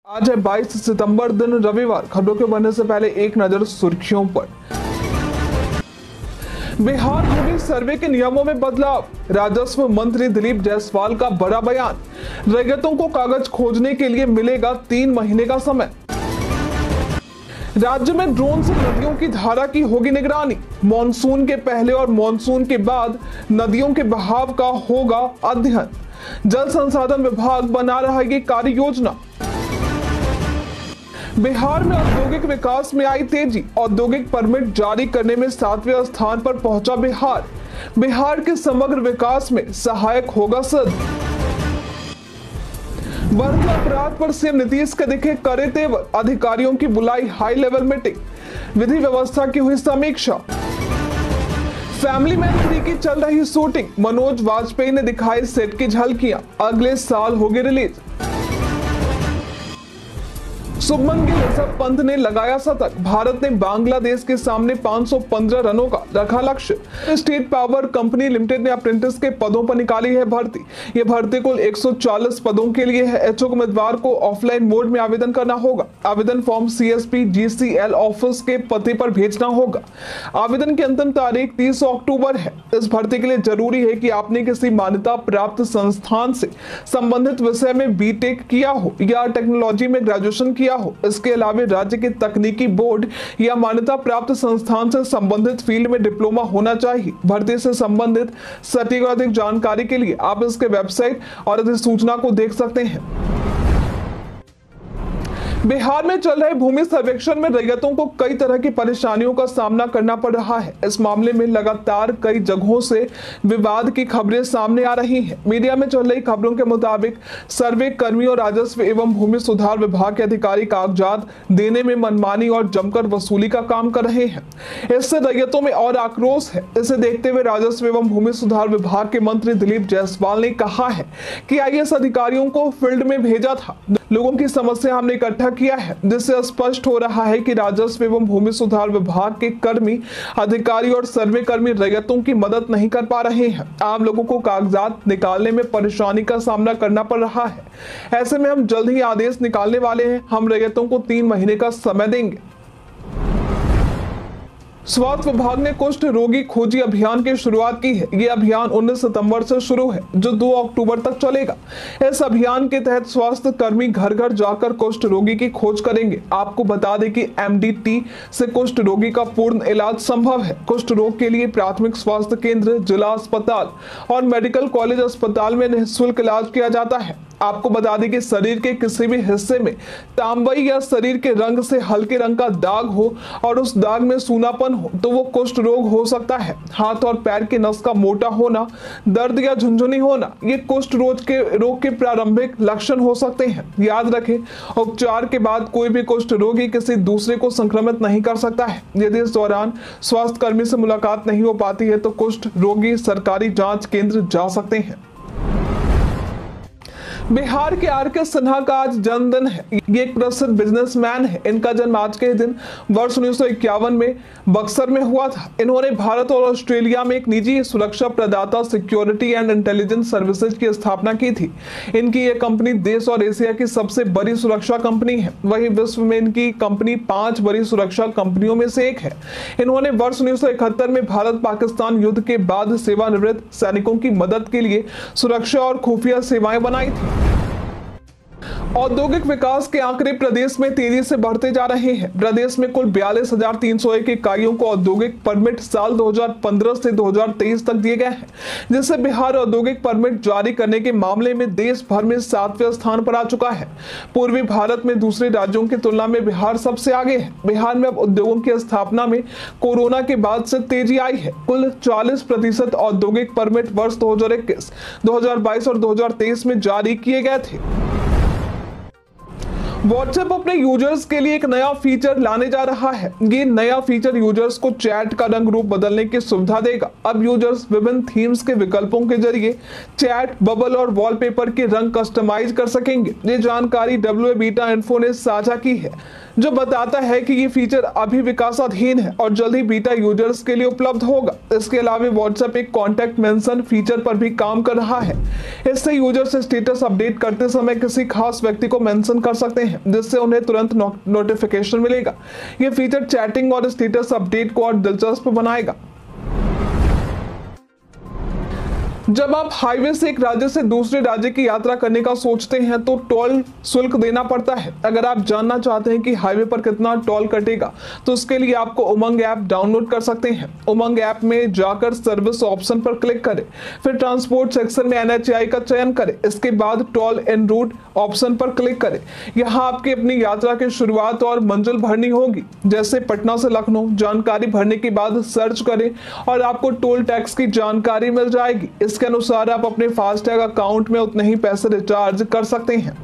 आज है 22 सितंबर दिन रविवार। खबरों के बढ़ने से पहले एक नजर सुर्खियों पर। बिहार भूमि सर्वे के नियमों में बदलाव। राजस्व मंत्री दिलीप जायसवाल का बड़ा बयान। रैयतों को कागज खोजने के लिए मिलेगा 3 महीने का समय। राज्य में ड्रोन से नदियों की धारा की होगी निगरानी। मॉनसून के पहले और मॉनसून के बाद नदियों के बहाव का होगा अध्ययन। जल संसाधन विभाग बना रहा है कार्य योजना। बिहार में औद्योगिक विकास में आई तेजी। औद्योगिक परमिट जारी करने में 7वें स्थान पर पहुंचा बिहार। बिहार के समग्र विकास में सहायक होगा सिद्ध। बढ़ते अपराध पर सीएम नीतीश के दिखे कड़े तेवर। अधिकारियों की बुलाई हाई लेवल मीटिंग। विधि व्यवस्था की हुई समीक्षा। फैमिली मैन 3 की चल रही शूटिंग। मनोज वाजपेयी ने दिखाई सेट की झलकियां। अगले साल होगी रिलीज। शुभमन गिल, ऋषभ पंत ने लगाया शतक। भारत ने बांग्लादेश के सामने 515 रनों का रखा लक्ष्य। स्टेट पावर कंपनी लिमिटेड ने अप्रेंटिस के पदों पर निकाली है भर्ती। ये भर्ती कुल 140 पदों के लिए है। इच्छुक उम्मीदवार को ऑफलाइन मोड में आवेदन करना होगा। आवेदन फॉर्म CSP GCL ऑफिस के पते पर भेजना होगा। आवेदन की अंतिम तारीख 30 अक्टूबर है। इस भर्ती के लिए जरूरी है कि आपने किसी मान्यता प्राप्त संस्थान से संबंधित विषय में BTech किया हो या टेक्नोलॉजी में ग्रेजुएशन किया हो। इसके अलावा राज्य के तकनीकी बोर्ड या मान्यता प्राप्त संस्थान से संबंधित फील्ड में डिप्लोमा होना चाहिए। भर्ती से संबंधित सटीक और अधिक जानकारी के लिए आप इसके वेबसाइट और अधिसूचना को देख सकते हैं। बिहार में चल रहे भूमि सर्वेक्षण में रैयतों को कई तरह की परेशानियों का सामना करना पड़ रहा है। इस मामले में लगातार कई जगहों से विवाद की खबरें सामने आ रही हैं। मीडिया में चल रही खबरों के मुताबिक सर्वे कर्मी और राजस्व एवं भूमि सुधार विभाग के अधिकारी कागजात देने में मनमानी और जमकर वसूली का काम कर रहे हैं। इससे रैयतों में और आक्रोश है। इसे देखते हुए राजस्व एवं भूमि सुधार विभाग के मंत्री दिलीप जायसवाल ने कहा है कि IAS अधिकारियों को फील्ड में भेजा था। लोगों की समस्या हमने इकट्ठा किया है, जिससे स्पष्ट हो रहा है कि राजस्व एवं भूमि सुधार विभाग के कर्मी, अधिकारी और सर्वे कर्मी रैयतों की मदद नहीं कर पा रहे हैं। आम लोगों को कागजात निकालने में परेशानी का सामना करना पड़ रहा है। ऐसे में हम जल्द ही आदेश निकालने वाले हैं। हम रैयतों को 3 महीने का समय देंगे। स्वास्थ्य विभाग ने कुष्ठ रोगी खोजी अभियान की शुरुआत की है। ये अभियान 19 सितंबर से शुरू है, जो 2 अक्टूबर तक चलेगा। इस अभियान के तहत स्वास्थ्य कर्मी घर घर जाकर कुष्ठ रोगी की खोज करेंगे। आपको बता दें कि MDT से कुष्ठ रोगी का पूर्ण इलाज संभव है। कुष्ठ रोग के लिए प्राथमिक स्वास्थ्य केंद्र, जिला अस्पताल और मेडिकल कॉलेज अस्पताल में निःशुल्क इलाज किया जाता है। आपको बता दें कि शरीर के किसी भी हिस्से में तांबई या शरीर के रंग से हल्के रंग का दाग हो और उस दाग में सूनापन हो तो वो कुष्ठ रोग हो सकता है। हाथ और पैर के नस का मोटा होना, दर्द या झुनझुनी होना, ये कुष्ठ रोग के प्रारंभिक लक्षण हो सकते हैं। याद रखें, उपचार के बाद कोई भी कुष्ठ रोगी किसी दूसरे को संक्रमित नहीं कर सकता है। यदि इस दौरान स्वास्थ्य कर्मी से मुलाकात नहीं हो पाती है तो कुष्ठ रोगी सरकारी जांच केंद्र जा सकते हैं। बिहार के RK सिन्हा का आज जन्मदिन है। ये एक प्रसिद्ध बिजनेसमैन है। इनका जन्म आज के दिन वर्ष 1951 में बक्सर में हुआ था। इन्होंने भारत और ऑस्ट्रेलिया में एक निजी सुरक्षा प्रदाता सिक्योरिटी एंड इंटेलिजेंस सर्विसेज की स्थापना की थी। इनकी ये कंपनी देश और एशिया की सबसे बड़ी सुरक्षा कंपनी है। वही विश्व में इनकी कंपनी 5 बड़ी सुरक्षा कंपनियों में से एक है। इन्होंने वर्ष 1971 में भारत पाकिस्तान युद्ध के बाद सेवानिवृत्त सैनिकों की मदद के लिए सुरक्षा और खुफिया सेवाएं बनाई थी। औद्योगिक विकास के आंकड़े प्रदेश में तेजी से बढ़ते जा रहे हैं। प्रदेश में कुल 42,301 इकाइयों को औद्योगिक परमिट साल 2015 से 2023 तक दिए गए हैं, जिससे बिहार औद्योगिक परमिट जारी करने के मामले में देश भर में 7वें स्थान पर आ चुका है। पूर्वी भारत में दूसरे राज्यों की तुलना में बिहार सबसे आगे है। बिहार में अब उद्योगों की स्थापना में कोरोना के बाद से तेजी आई है। कुल 40% औद्योगिक परमिट वर्ष 2021, 2022 और 2023 में जारी किए गए थे। WhatsApp अपने यूजर्स के लिए एक नया फीचर लाने जा रहा है। ये नया फीचर यूजर्स को चैट का रंग रूप बदलने की सुविधा देगा। अब यूजर्स विभिन्न थीम्स के विकल्पों के जरिए चैट, बबल और वॉलपेपर के रंग कस्टमाइज कर सकेंगे। ये जानकारी WA बीटा इन्फो ने साझा की है। जो बताता है कि ये फीचर अभी विकासाधीन है और जल्द ही बीटा यूजर्स के लिए उपलब्ध होगा। इसके अलावा व्हाट्सएप एक कॉन्टैक्ट मेंशन फीचर पर भी काम कर रहा है। इससे यूजर्स स्टेटस अपडेट करते समय किसी खास व्यक्ति को मेंशन कर सकते हैं, जिससे उन्हें तुरंत नोटिफिकेशन मिलेगा। ये फीचर चैटिंग और स्टेटस अपडेट को और दिलचस्प बनाएगा। जब आप हाईवे से एक राज्य से दूसरे राज्य की यात्रा करने का सोचते हैं तो टोल शुल्क देना पड़ता है। अगर आप जानना चाहते हैं कि हाईवे पर कितना टोल कटेगा तो उसके लिए आपको उमंग ऐप डाउनलोड कर सकते हैं। उमंग ऐप में जाकर सर्विस ऑप्शन पर क्लिक करें, फिर ट्रांसपोर्ट सेक्शन में NHAI का चयन करें। इसके बाद टोल एन रूट ऑप्शन पर क्लिक करें। यहाँ आपकी अपनी यात्रा की शुरुआत और मंजिल भरनी होगी, जैसे पटना से लखनऊ। जानकारी भरने के बाद सर्च करें और आपको टोल टैक्स की जानकारी मिल जाएगी। इसके अनुसार आप अपने फास्टैग अकाउंट में उतने ही पैसे रिचार्ज कर सकते हैं।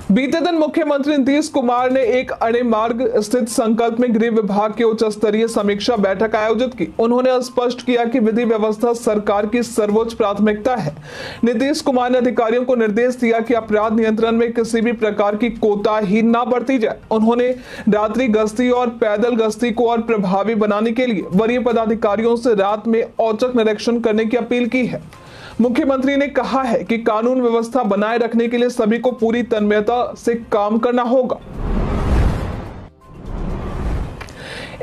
बीते दिन मुख्यमंत्री नीतीश कुमार ने एक अणे मार्ग स्थित संकल्प में गृह विभाग की उच्च स्तरीय समीक्षा बैठक आयोजित की। उन्होंने स्पष्ट किया कि विधि व्यवस्था सरकार की सर्वोच्च प्राथमिकता है। नीतीश कुमार ने अधिकारियों को निर्देश दिया कि अपराध नियंत्रण में किसी भी प्रकार की कोताही न बरती जाए। उन्होंने रात्रि गश्ती और पैदल गश्ती को और प्रभावी बनाने के लिए वरीय पदाधिकारियों से रात में औचक निरीक्षण करने की अपील की है। मुख्यमंत्री ने कहा है कि कानून व्यवस्था बनाए रखने के लिए सभी को पूरी तन्मयता से काम करना होगा।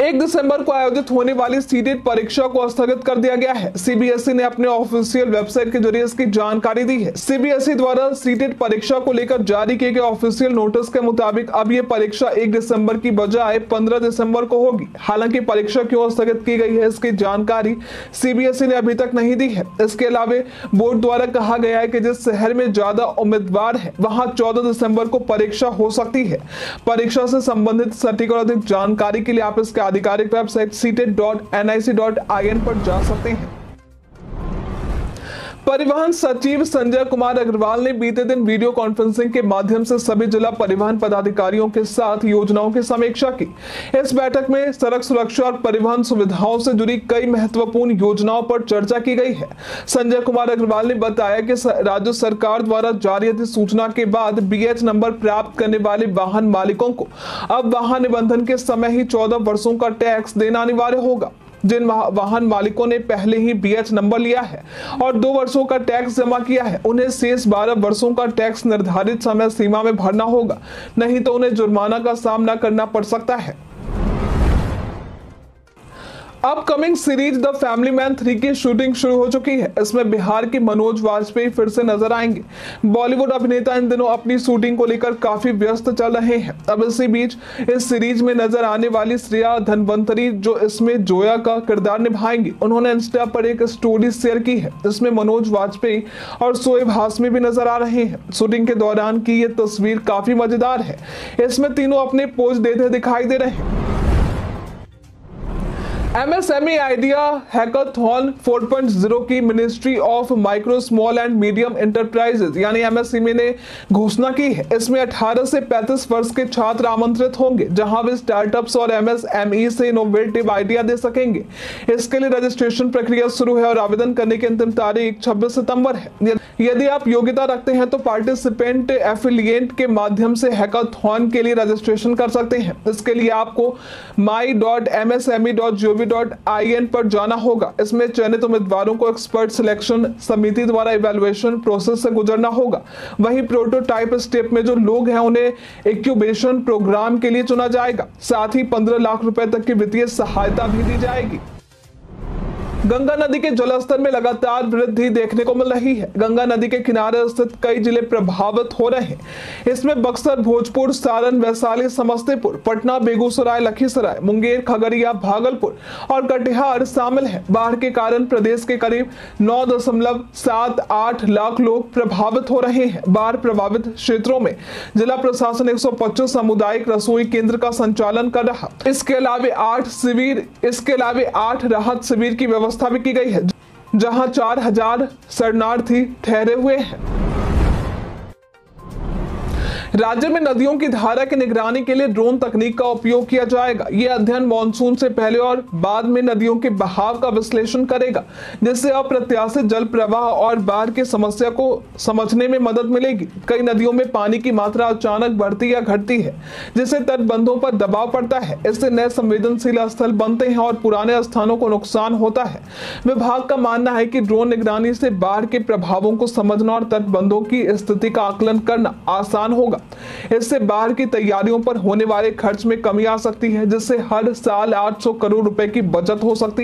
1 दिसंबर को आयोजित होने वाली सीटेट परीक्षा को स्थगित कर दिया गया है। सीबीएसई ने अपने ऑफिशियल वेबसाइट के जरिए इसकी जानकारी दी है। सीबीएसई द्वारा सीटेट परीक्षा को लेकर जारी किए गए ऑफिशियल नोटिस के मुताबिक अब ये परीक्षा 1 दिसंबर की बजाय 15 दिसंबर को होगी। हालांकि परीक्षा क्यों स्थगित की गई है, इसकी जानकारी सीबीएसई ने अभी तक नहीं दी है। इसके अलावा बोर्ड द्वारा कहा गया है कि जिस शहर में ज्यादा उम्मीदवार है वहां 14 दिसंबर को परीक्षा हो सकती है। परीक्षा से संबंधित सटीक और अधिक जानकारी के लिए आप इसके आधिकारिक वेबसाइट ctet.nic.in पर जा सकते हैं। परिवहन सचिव संजय कुमार अग्रवाल ने बीते दिन वीडियो कॉन्फ्रेंसिंग के माध्यम से सभी जिला परिवहन पदाधिकारियों के साथ योजनाओं की समीक्षा की। इस बैठक में सड़क सुरक्षा और परिवहन सुविधाओं से जुड़ी कई महत्वपूर्ण योजनाओं पर चर्चा की गई है। संजय कुमार अग्रवाल ने बताया कि राज्य सरकार द्वारा जारी अधिसूचना के बाद BH नंबर प्राप्त करने वाले वाहन मालिकों को अब वाहन निबंधन के समय ही 14 वर्षों का टैक्स देना अनिवार्य होगा। जिन वाहन मालिकों ने पहले ही BH नंबर लिया है और 2 वर्षों का टैक्स जमा किया है, उन्हें शेष 12 वर्षों का टैक्स निर्धारित समय सीमा में भरना होगा, नहीं तो उन्हें जुर्माना का सामना करना पड़ सकता है। Upcoming series the family man 3 की शूटिंग शुरू हो चुकी है। इसमें बिहार के मनोज वाजपेयी फिर से नजर आएंगे। बॉलीवुड अभिनेता इन दिनों अपनी शूटिंग को लेकर काफी व्यस्त चल रहे हैं। अब इसी बीच इस सीरीज में नजर आने वाली श्रेया धनवंतरी, जो इसमें जोया का किरदार निभाएंगी, उन्होंने इंस्टा पर एक स्टोरी शेयर की है। इसमें मनोज वाजपेयी और शोएब हाशमी भी नजर आ रहे हैं। शूटिंग के दौरान की ये तस्वीर काफी मजेदार है। इसमें तीनों अपने पोज देते दिखाई दे रहे हैं। MSME आइडिया हैकाथॉन 4.0 की ministry of micro small and medium enterprises यानी MSME ने घोषणा की है। इसमें 18 से 35 वर्ष के छात्र आमंत्रित होंगे, जहां वे स्टार्टअप्स और MSME से इनोवेटिव आइडिया दे सकेंगे। इसके लिए रजिस्ट्रेशन प्रक्रिया शुरू है और आवेदन करने की अंतिम तारीख 26 सितंबर है। यदि आप योग्यता रखते हैं तो पार्टिसिपेंट एफिलिएट के माध्यम से हैकाथॉन के लिए रजिस्ट्रेशन कर सकते हैं। इसके लिए आपको my.msme.gov.in पर जाना होगा। इसमें चयनित उम्मीदवारों को एक्सपर्ट सिलेक्शन समिति द्वारा इवैल्यूएशन प्रोसेस से गुजरना होगा। वहीं प्रोटोटाइप स्टेप में जो लोग हैं उन्हें इंक्यूबेशन प्रोग्राम के लिए चुना जाएगा। साथ ही 15 लाख रुपए तक की वित्तीय सहायता भी दी जाएगी। गंगा नदी के जलस्तर में लगातार वृद्धि देखने को मिल रही है। गंगा नदी के किनारे स्थित कई जिले प्रभावित हो रहे हैं। इसमें बक्सर, भोजपुर, सारण, वैशाली, समस्तीपुर, पटना, बेगूसराय, लखीसराय, मुंगेर, खगड़िया, भागलपुर और कटिहार शामिल है। बाढ़ के कारण प्रदेश के करीब 9.78 लाख लोग प्रभावित हो रहे हैं। बाढ़ प्रभावित क्षेत्रों में जिला प्रशासन 125 सामुदायिक रसोई केंद्र का संचालन कर रहा। इसके अलावा 8 राहत शिविर की व्यवस्था भी की गई है, जहां 4000 शरणार्थी ठहरे हुए हैं। राज्य में नदियों की धारा की निगरानी के लिए ड्रोन तकनीक का उपयोग किया जाएगा। यह अध्ययन मानसून से पहले और बाद में नदियों के बहाव का विश्लेषण करेगा, जिससे अप्रत्याशित जल प्रवाह और बाढ़ की समस्या को समझने में मदद मिलेगी। कई नदियों में पानी की मात्रा अचानक बढ़ती या घटती है, जिससे तटबंधों पर दबाव पड़ता है। इससे नए संवेदनशील स्थल बनते हैं और पुराने स्थानों को नुकसान होता है। विभाग का मानना है कि ड्रोन निगरानी से बाढ़ के प्रभावों को समझना और तटबंधों की स्थिति का आकलन करना आसान होगा। इससे बाढ़ की तैयारियों पर होने वाले खर्च में कमी आ सकती है, जिससे हर साल 800 करोड़ रुपए की बचत हो सकती है।